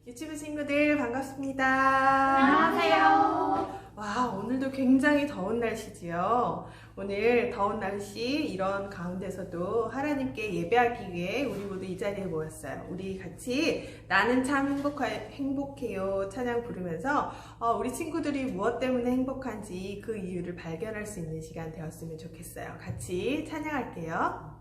유튜브 친구들 반갑습니다. 안녕하세요. 와, 오늘도 굉장히 더운 날씨지요. 오늘 더운 날씨 이런 가운데서도 하나님께 예배하기 위해 우리 모두 이 자리에 모였어요. 우리 같이 나는 참 행복해요 찬양 부르면서 우리 친구들이 무엇 때문에 행복한지 그 이유를 발견할 수 있는 시간 되었으면 좋겠어요. 같이 찬양할게요.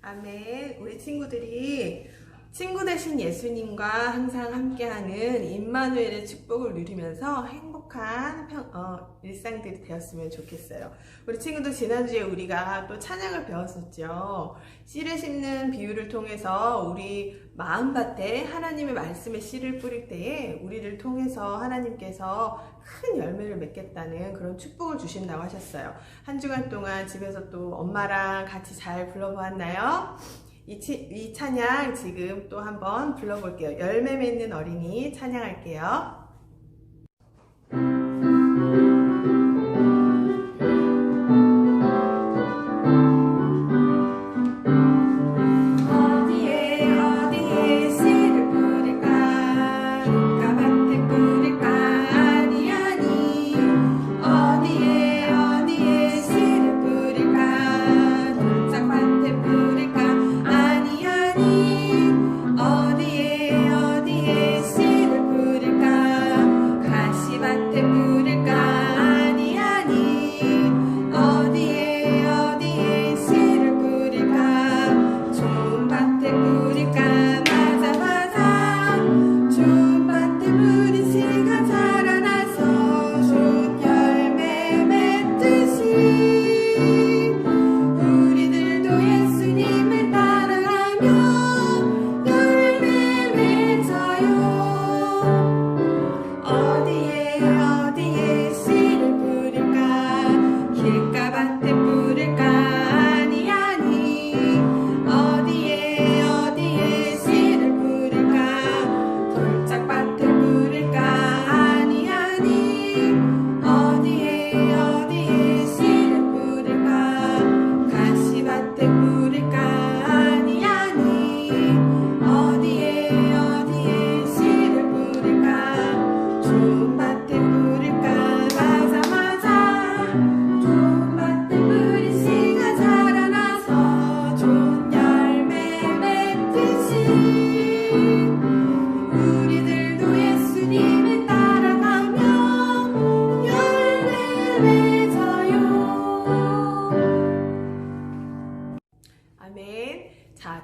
아멘. 우리 친구들이 친구 되신 예수님과 항상 함께하는 임마누엘의 축복을 누리면서 행복한 일상들이 되었으면 좋겠어요. 우리 친구들 지난주에 우리가 또 찬양을 배웠었죠. 씨를 심는 비유를 통해서 우리 마음밭에 하나님의 말씀의 씨를 뿌릴 때에 우리를 통해서 하나님께서 큰 열매를 맺겠다는 그런 축복을 주신다고 하셨어요. 한 주간 동안 집에서 또 엄마랑 같이 잘 불러보았나요? 이 찬양 지금 또 한번 불러볼게요. 열매 맺는 어린이 찬양할게요. 어디에 씨를 뿌릴까?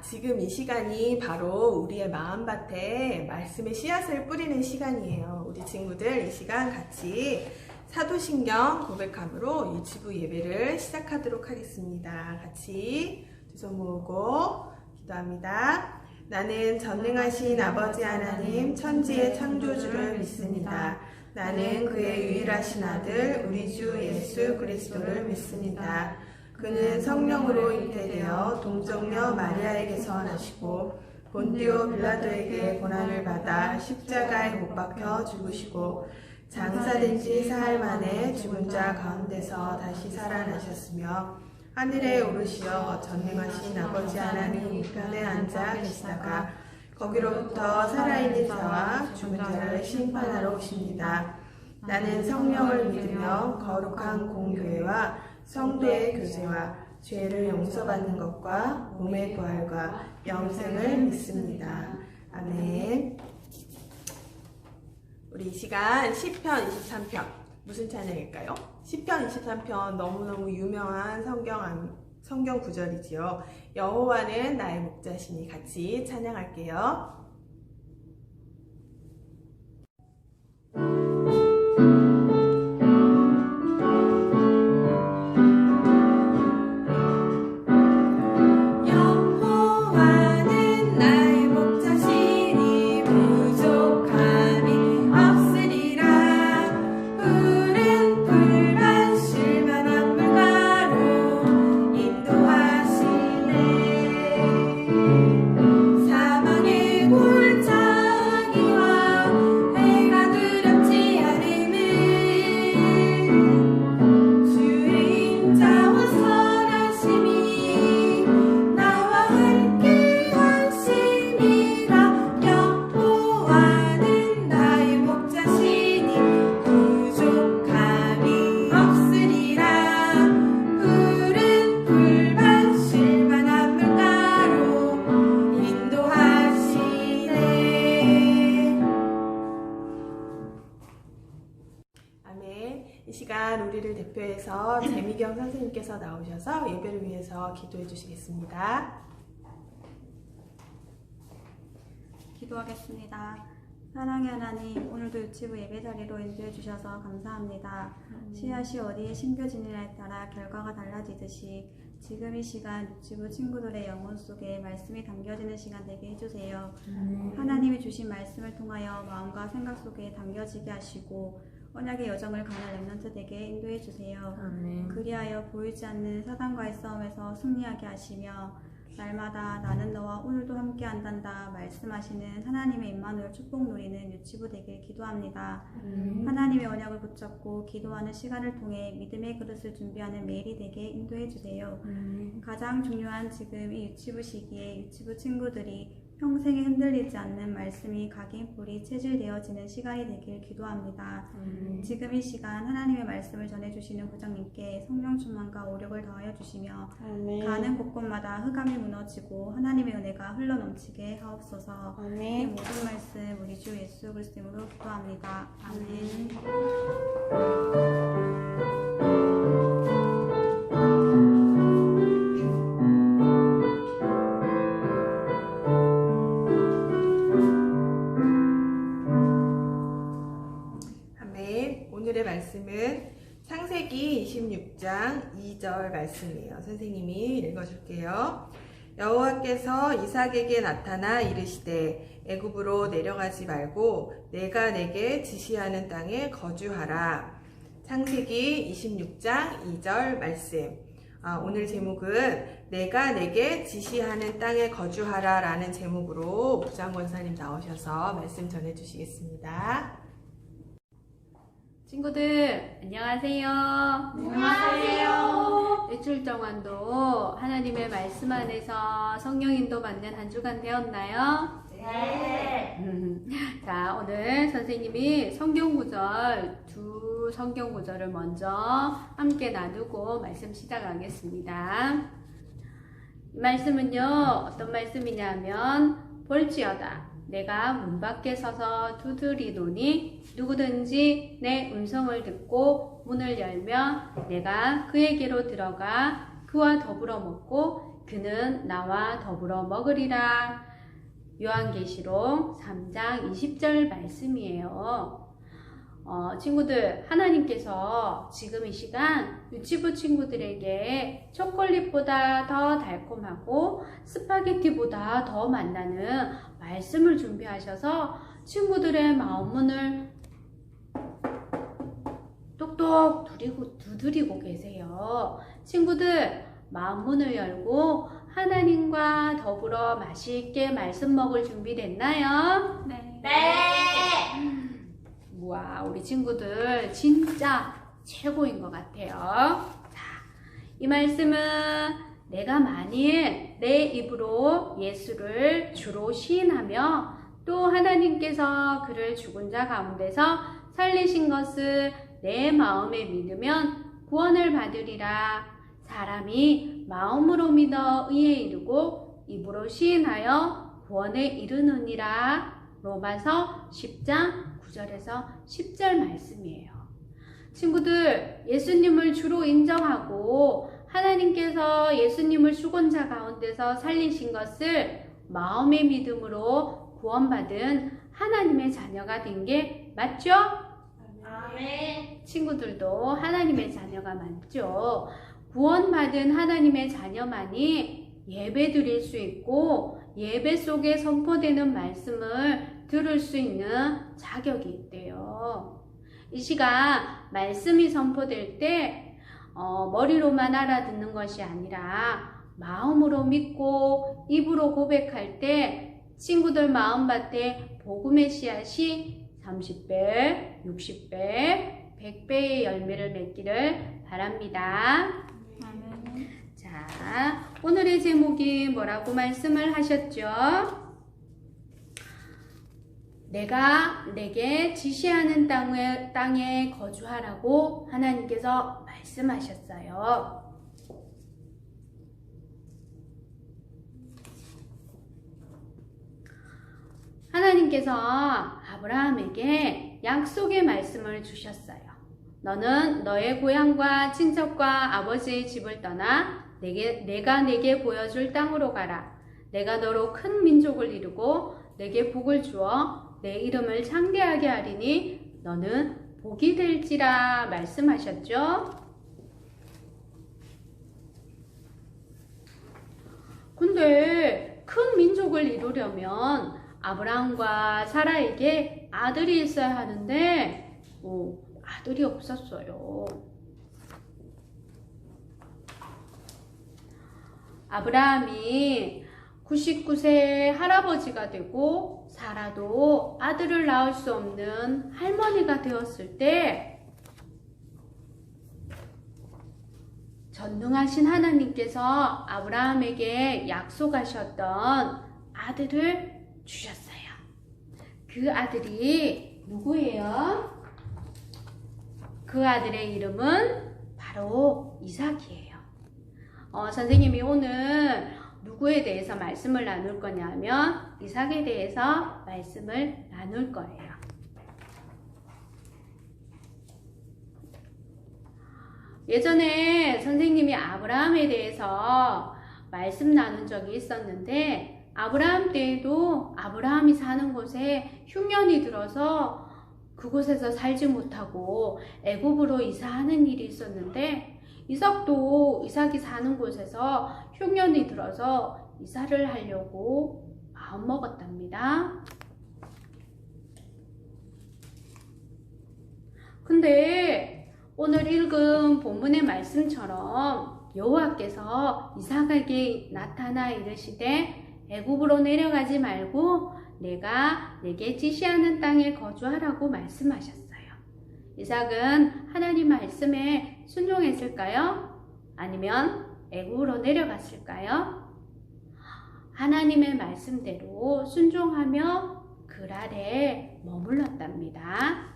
지금 이 시간이 바로 우리의 마음밭에 말씀의 씨앗을 뿌리는 시간이에요. 우리 친구들 이 시간 같이 사도신경 고백함으로 유치부 예배를 시작하도록 하겠습니다. 같이 두 손 모으고 기도합니다. 나는 전능하신 아버지 하나님 천지의 창조주를 믿습니다. 나는 그의 유일하신 아들 우리 주 예수 그리스도를 믿습니다. 그는 성령으로 잉태되어 동정녀 마리아에게서 나시고 본디오 빌라도에게 고난을 받아 십자가에 못 박혀 죽으시고 장사된 지 사흘 만에 죽은 자 가운데서 다시 살아나셨으며 하늘에 오르시어 전능하신 아버지 하나님 우편에 앉아 계시다가 거기로부터 살아있는 자와 죽은 자를 심판하러 오십니다. 나는 성령을 믿으며 거룩한 공교회와 성도의 교제와 죄를 용서받는 것과 몸의 부활과 영생을 믿습니다. 아멘. 우리 이 시간 시편 23편 무슨 찬양일까요? 시편 23편 너무너무 유명한 성경 구절이지요. 여호와는 나의 목자시니 같이 찬양할게요. 이 시간 우리를 대표해서 재미경 선생님께서 나오셔서 예배를 위해서 기도해 주시겠습니다. 기도하겠습니다. 사랑의 하나님, 오늘도 유치부 예배 자리로 인도해 주셔서 감사합니다. 씨앗이 어디에 심겨지느냐에 따라 결과가 달라지듯이 지금 이 시간 유치부 친구들의 영혼 속에 말씀이 담겨지는 시간 되게 해주세요. 하나님이 주신 말씀을 통하여 마음과 생각 속에 담겨지게 하시고 언약의 여정을 가는 렘넌트 되게 인도해 주세요. 그리하여 보이지 않는 사단과의 싸움에서 승리하게 하시며 날마다 나는 너와 오늘도 함께 한단다 말씀하시는 하나님의 임마누엘 축복 누리는 유치부 되길 기도합니다. 하나님의 언약을 붙잡고 기도하는 시간을 통해 믿음의 그릇을 준비하는 매일이 되게 인도해 주세요. 가장 중요한 지금 이 유치부 시기에 유치부 친구들이 평생에 흔들리지 않는 말씀이 각인뿌리 체질되어지는 시간이 되길 기도합니다. 지금 이 시간 하나님의 말씀을 전해주시는 부장님께 성령 충만과 오력을 더하여 주시며 가는 곳곳마다 흑암이 무너지고 하나님의 은혜가 흘러넘치게 하옵소서. 이 모든 말씀 우리 주 예수 그리스도 이름으로 기도합니다. 아멘. 오늘의 말씀은 창세기 26장 2절 말씀이에요. 선생님이 읽어줄게요. 여호와께서 이삭에게 나타나 이르시되 애굽으로 내려가지 말고 내가 내게 지시하는 땅에 거주하라. 창세기 26장 2절 말씀. 오늘 제목은 내가 내게 지시하는 땅에 거주하라 라는 제목으로 부장 권사님 나오셔서 말씀 전해주시겠습니다. 친구들 안녕하세요. 안녕하세요. 일주일 동안도 하나님의 말씀 안에서 성령 인도 받는 한 주간 되었나요? 네. 자, 오늘 선생님이 두 성경 구절을 먼저 함께 나누고 말씀 시작하겠습니다. 이 말씀은요, 어떤 말씀이냐면 볼지어다 내가 문 밖에 서서 두드리노니 누구든지 내 음성을 듣고 문을 열면 내가 그에게로 들어가 그와 더불어 먹고 그는 나와 더불어 먹으리라. 요한계시록 3장 20절 말씀이에요. 친구들, 하나님께서 지금 이 시간 유치부 친구들에게 초콜릿보다 더 달콤하고 스파게티보다 더 만나는 말씀을 준비하셔서 친구들의 마음문을 똑똑 두드리고 계세요. 친구들, 마음문을 열고 하나님과 더불어 맛있게 말씀 먹을 준비 됐나요? 네. 우와, 우리 친구들 진짜 최고인 것 같아요. 자, 이 말씀은 내가 만일 내 입으로 예수를 주로 시인하며 또 하나님께서 그를 죽은 자 가운데서 살리신 것을 내 마음에 믿으면 구원을 받으리라. 사람이 마음으로 믿어 의에 이르고 입으로 시인하여 구원에 이르느니라. 로마서 10장 9절에서 10절 말씀이에요. 친구들, 예수님을 주로 인정하고 하나님께서 예수님을 죽은 자 가운데서 살리신 것을 마음의 믿음으로 구원받은 하나님의 자녀가 된 게 맞죠? 아멘. 친구들도 하나님의 자녀가 맞죠? 구원받은 하나님의 자녀만이 예배 드릴 수 있고 예배 속에 선포되는 말씀을 들을 수 있는 자격이 있대요. 이 시간 말씀이 선포될 때 머리로만 알아듣는 것이 아니라 마음으로 믿고 입으로 고백할 때 친구들 마음밭에 복음의 씨앗이 30배, 60배, 100배의 열매를 맺기를 바랍니다. 아멘. 자, 오늘의 제목이 뭐라고 말씀을 하셨죠? 내가 내게 지시하는 땅에 거주하라고 하나님께서 말씀하셨어요. 하나님께서 아브라함에게 약속의 말씀을 주셨어요. 너는 너의 고향과 친척과 아버지의 집을 떠나 내가 내게 보여줄 땅으로 가라. 내가 너로 큰 민족을 이루고 내게 복을 주어 내 이름을 창대하게 하리니 너는 복이 될지라 말씀하셨죠? 근데 큰 민족을 이루려면 아브라함과 사라에게 아들이 있어야 하는데 아들이 없었어요. 아브라함이 99세 할아버지가 되고 사라도 아들을 낳을 수 없는 할머니가 되었을 때 전능하신 하나님께서 아브라함에게 약속하셨던 아들을 주셨어요. 그 아들이 누구예요? 그 아들의 이름은 바로 이삭이에요. 선생님이 오늘 누구에 대해서 말씀을 나눌 거냐면 이삭에 대해서 말씀을 나눌 거예요. 예전에 선생님이 아브라함에 대해서 말씀 나눈 적이 있었는데 아브라함 때에도 아브라함이 사는 곳에 흉년이 들어서 그곳에서 살지 못하고 애굽으로 이사하는 일이 있었는데 이삭이 사는 곳에서 흉년이 들어서 이사를 하려고 마음먹었답니다. 근데 오늘 읽은 본문의 말씀처럼 여호와께서 이삭에게 나타나 이르시되 애굽으로 내려가지 말고 내가 내게 지시하는 땅에 거주하라고 말씀하셨어요. 이삭은 하나님 말씀에 순종했을까요? 아니면 애굽으로 내려갔을까요? 하나님의 말씀대로 순종하며 글 아래 머물렀답니다.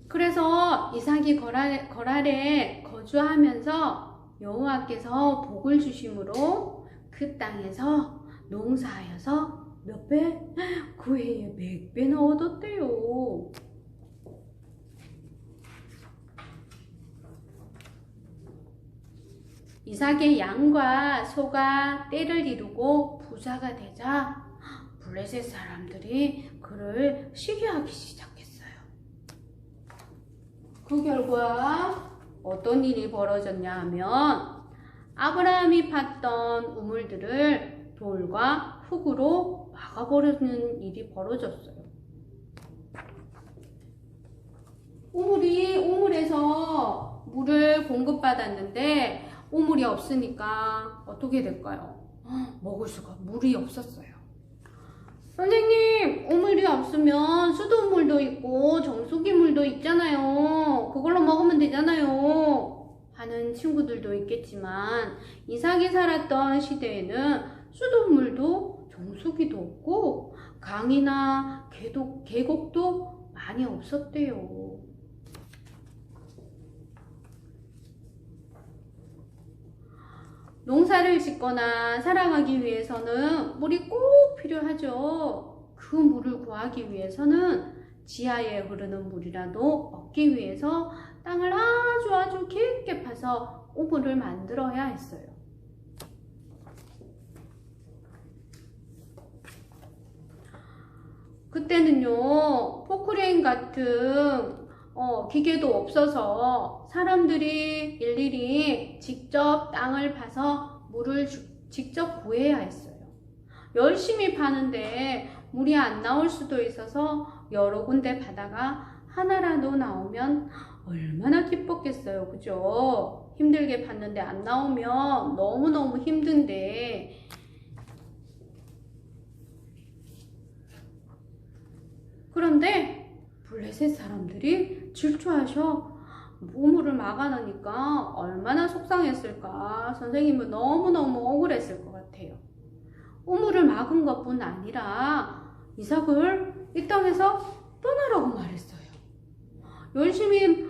그래서 이삭이 걸 아래 거주하면서 여호와께서 복을 주심으로 그 땅에서 농사하여서 몇 배? 그 해에 100배나 얻었대요. 이삭의 양과 소가 떼를 이루고 부자가 되자 블레셋 사람들이 그를 시기하기 시작했어요. 그 결과 어떤 일이 벌어졌냐 하면 아브라함이 팠던 우물들을 돌과 흙으로 막아버리는 일이 벌어졌어요. 우물에서 물을 공급받았는데 우물이 없으니까 어떻게 될까요? 먹을 수가 물이 없었어요. 선생님, 우물이 없으면 수돗물도 있고 정수기물도 있잖아요. 그걸로 먹으면 되잖아요. 하는 친구들도 있겠지만 이삭이 살았던 시대에는 수돗물도 정수기도 없고 강이나 계곡도 많이 없었대요. 농사를 짓거나 살아가기 위해서는 물이 꼭 필요하죠. 그 물을 구하기 위해서는 지하에 흐르는 물이라도 얻기 위해서 땅을 아주 깊게 파서 우물을 만들어야 했어요. 그때는요, 포크레인 같은 기계도 없어서 사람들이 일일이 직접 땅을 파서 물을 직접 구해야 했어요. 열심히 파는데 물이 안 나올 수도 있어서 여러 군데 파다가 하나라도 나오면 얼마나 기뻤겠어요. 그죠? 힘들게 팠는데 안 나오면 너무너무 힘든데 그런데 블레셋 사람들이 질투하셔 우물을 막아놓으니까 얼마나 속상했을까. 선생님은 너무너무 억울했을 것 같아요. 우물을 막은 것뿐 아니라 이삭을 이 땅에서 떠나라고 말했어요. 열심히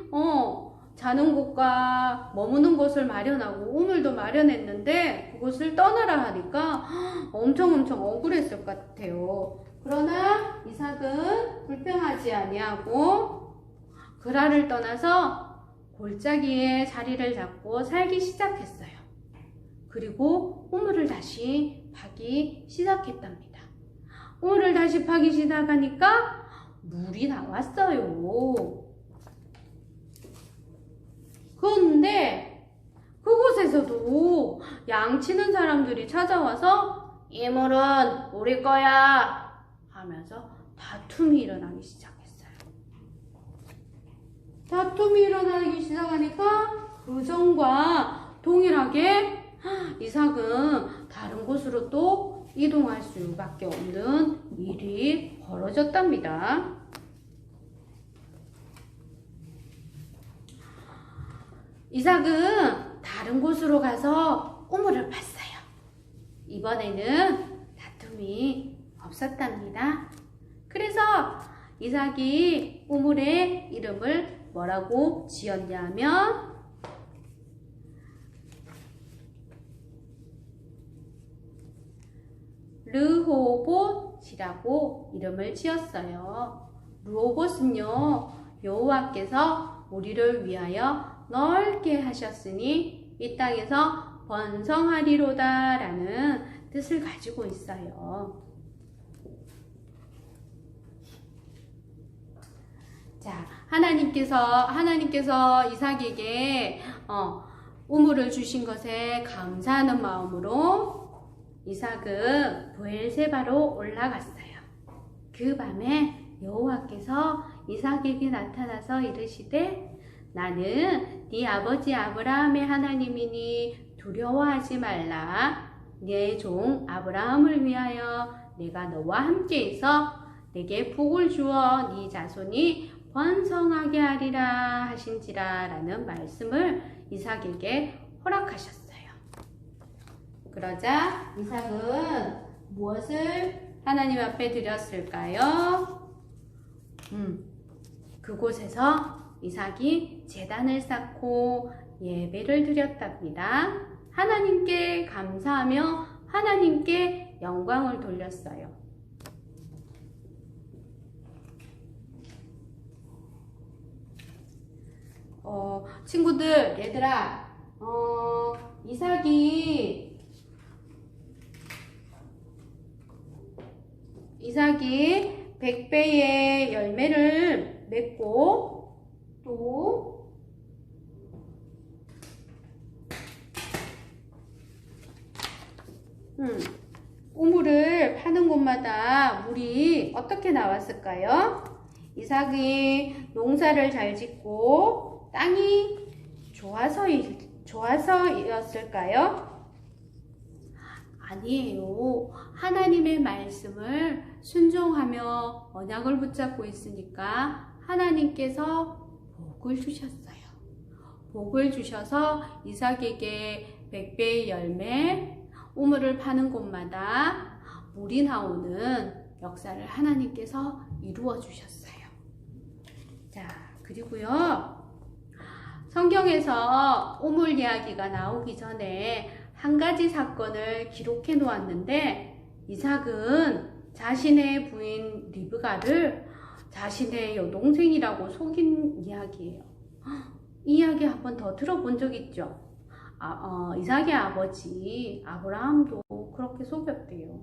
자는 곳과 머무는 곳을 마련하고 우물도 마련했는데 그곳을 떠나라 하니까 엄청 억울했을 것 같아요. 그러나 이삭은 불평하지 아니하고 그랄을 떠나서 골짜기에 자리를 잡고 살기 시작했어요. 그리고 우물을 다시 파기 시작했답니다. 우물을 다시 파기 시작하니까 물이 나왔어요. 그런데 그곳에서도 양치는 사람들이 찾아와서 이 물은 우리 거야 하면서 다툼이 일어나기 시작했어요. 다툼이 일어나기 시작하니까 그전과 동일하게 이삭은 다른 곳으로 또 이동할 수밖에 없는 일이 벌어졌답니다. 이삭은 다른 곳으로 가서 우물을 팠어요. 이번에는 다툼이 없었답니다. 그래서 이삭이 우물의 이름을 뭐라고 지었냐면 르호봇이라고 이름을 지었어요. 르호봇은요, 여호와께서 우리를 위하여 넓게 하셨으니 이 땅에서 번성하리로다 라는 뜻을 가지고 있어요. 자, 하나님께서 이삭에게 우물을 주신 것에 감사하는 마음으로 이삭은 브엘세바로 올라갔어요. 그 밤에 여호와께서 이삭에게 나타나서 이르시되 나는 네 아버지 아브라함의 하나님이니 두려워하지 말라. 네 종 아브라함을 위하여 내가 너와 함께 있어 내게 복을 주어 네 자손이 번성하게 하리라 하신지라 라는 말씀을 이삭에게 허락하셨어요. 그러자 이삭은 무엇을 하나님 앞에 드렸을까요? 그곳에서 이삭이 제단을 쌓고 예배를 드렸답니다. 하나님께 감사하며 하나님께 영광을 돌렸어요. 친구들, 얘들아, 이삭이 100배의 열매를 맺고 또 우물을 파는 곳마다 물이 어떻게 나왔을까요? 이삭이 농사를 잘 짓고 땅이 좋아서였을까요? 아니에요. 하나님의 말씀을 순종하며 언약을 붙잡고 있으니까 하나님께서 복을 주셨어요. 복을 주셔서 이삭에게 100배의 열매, 우물을 파는 곳마다 물이 나오는 역사를 하나님께서 이루어 주셨어요. 자, 그리고요. 성경에서 우물 이야기가 나오기 전에 한 가지 사건을 기록해 놓았는데 이삭은 자신의 부인 리브가를 자신의 여동생이라고 속인 이야기예요. 이 이야기 한 번 더 들어본 적 있죠? 이삭의 아버지 아브라함도 그렇게 속였대요.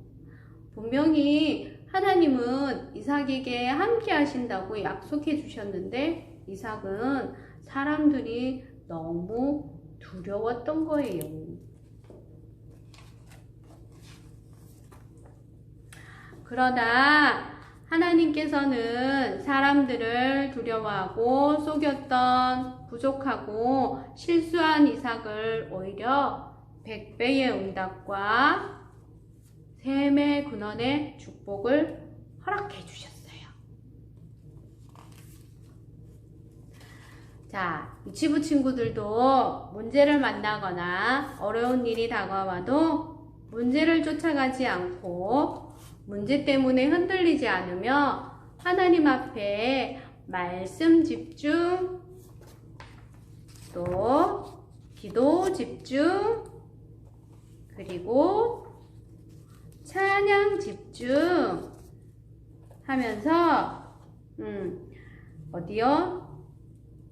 분명히 하나님은 이삭에게 함께 하신다고 약속해 주셨는데 이삭은 사람들이 너무 두려웠던 거예요. 그러나 하나님께서는 사람들을 두려워하고 속였던 부족하고 실수한 이삭을 오히려 100배의 응답과 샘의 근원의 축복을 허락해 주셨어요. 자, 유치부 친구들도 문제를 만나거나 어려운 일이 다가와도 문제를 쫓아가지 않고 문제 때문에 흔들리지 않으며 하나님 앞에 말씀 집중, 또 기도 집중, 그리고 찬양 집중 하면서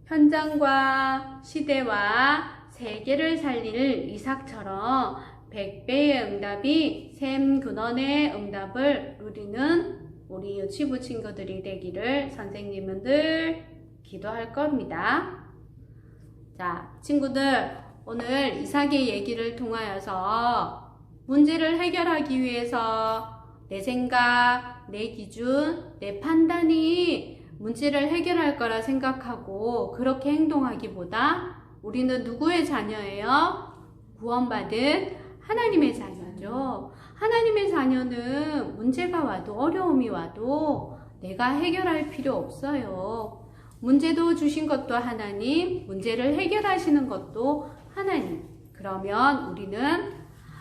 현장과 시대와 세계를 살릴 이삭처럼 100배의 응답이 샘 근원의 응답을 누리는 우리 유치부 친구들이 되기를 선생님은 늘 기도할 겁니다. 자, 친구들, 오늘 이삭의 얘기를 통하여서 문제를 해결하기 위해서 내 생각, 내 기준, 내 판단이 문제를 해결할 거라 생각하고 그렇게 행동하기보다 우리는 누구의 자녀예요? 구원받은 하나님의 자녀죠. 하나님의 자녀는 문제가 와도 어려움이 와도 내가 해결할 필요 없어요. 문제도 주신 것도 하나님, 문제를 해결하시는 것도 하나님. 그러면 우리는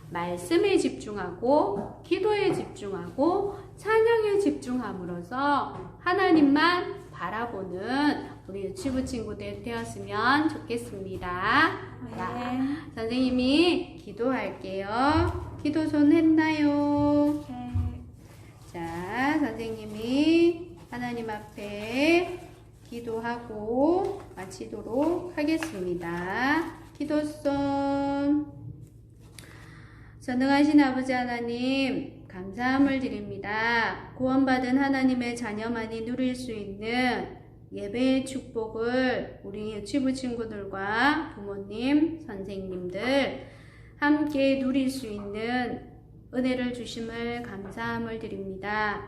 말씀에 집중하고 기도에 집중하고 찬양에 집중함으로써 하나님만 바라보는 우리 유치부 친구들 되었으면 좋겠습니다. 자, 선생님이 기도할게요. 기도 손 했나요? 네. 자, 선생님이 하나님 앞에 기도하고 마치도록 하겠습니다. 기도손. 전능하신 아버지 하나님, 감사함을 드립니다. 구원받은 하나님의 자녀만이 누릴 수 있는 예배의 축복을 우리 유치부 친구들과 부모님, 선생님들 함께 누릴 수 있는 은혜를 주심을 감사함을 드립니다.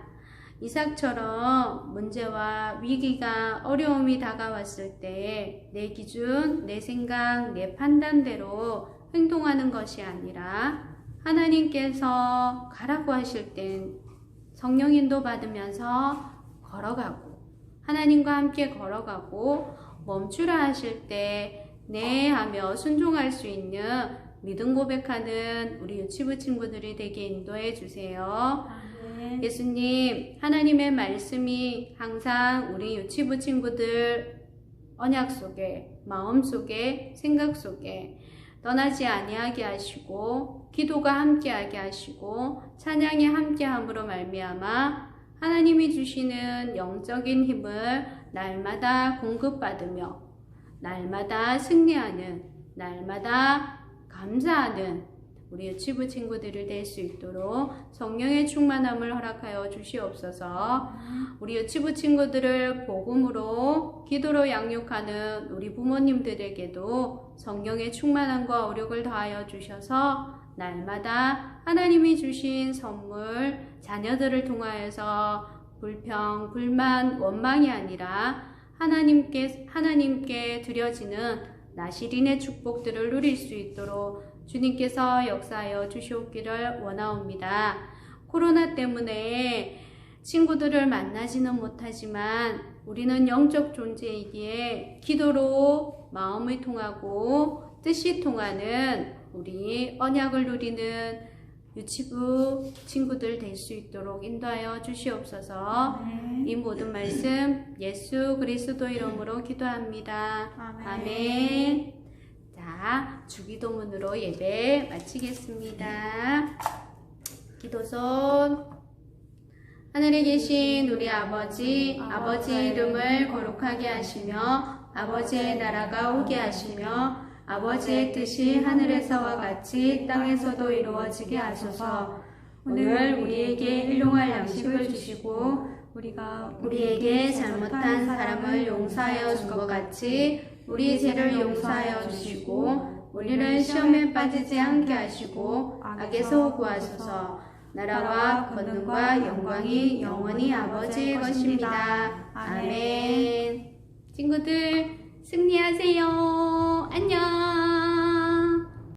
이삭처럼 문제와 위기가 어려움이 다가왔을 때 내 기준, 내 생각, 내 판단대로 행동하는 것이 아니라 하나님께서 가라고 하실 땐 성령 인도 받으면서 걸어가고 하나님과 함께 걸어가고 멈추라 하실 때 네 하며 순종할 수 있는 믿음 고백하는 우리 유치부 친구들이 되게 인도해 주세요. 예수님, 하나님의 말씀이 항상 우리 유치부 친구들 언약 속에, 마음 속에, 생각 속에 떠나지 아니하게 하시고 기도가 함께하게 하시고 찬양이 함께함으로 말미암아 하나님이 주시는 영적인 힘을 날마다 공급받으며 날마다 승리하는, 날마다 감사하는 우리 유치부 친구들을 될 수 있도록 성령의 충만함을 허락하여 주시옵소서. 우리 유치부 친구들을 복음으로 기도로 양육하는 우리 부모님들에게도 성령의 충만함과 어력을 더하여 주셔서 날마다 하나님이 주신 선물 자녀들을 통하여서 불평, 불만, 원망이 아니라 하나님께 드려지는 나시린의 축복들을 누릴 수 있도록 주님께서 역사하여 주시옵기를 원하옵니다. 코로나 때문에 친구들을 만나지는 못하지만 우리는 영적 존재이기에 기도로 마음이 통하고 뜻이 통하는 우리 언약을 누리는 유치부 친구들 될 수 있도록 인도하여 주시옵소서. 이 모든 말씀 예수 그리스도 이름으로 기도합니다. 아멘. 자, 주기도문으로 예배 마치겠습니다. 기도손. 하늘에 계신 우리 아버지 이름을 거룩하게 하시며 아버지의 나라가 오게 하시며 아버지의 뜻이 하늘에서와 같이 땅에서도 이루어지게 하소서. 오늘 우리에게 일용할 양식을 주시고 우리에게 잘못한 사람을 용서하여 준 것 같이 우리 죄를 용서하여 주시고 우리를 시험에 빠지지 않게 하시고 악에서 구하소서. 나라와 권능과 영광이 영원히 아버지의 것입니다. 아멘. 친구들 승리하세요. 안녕.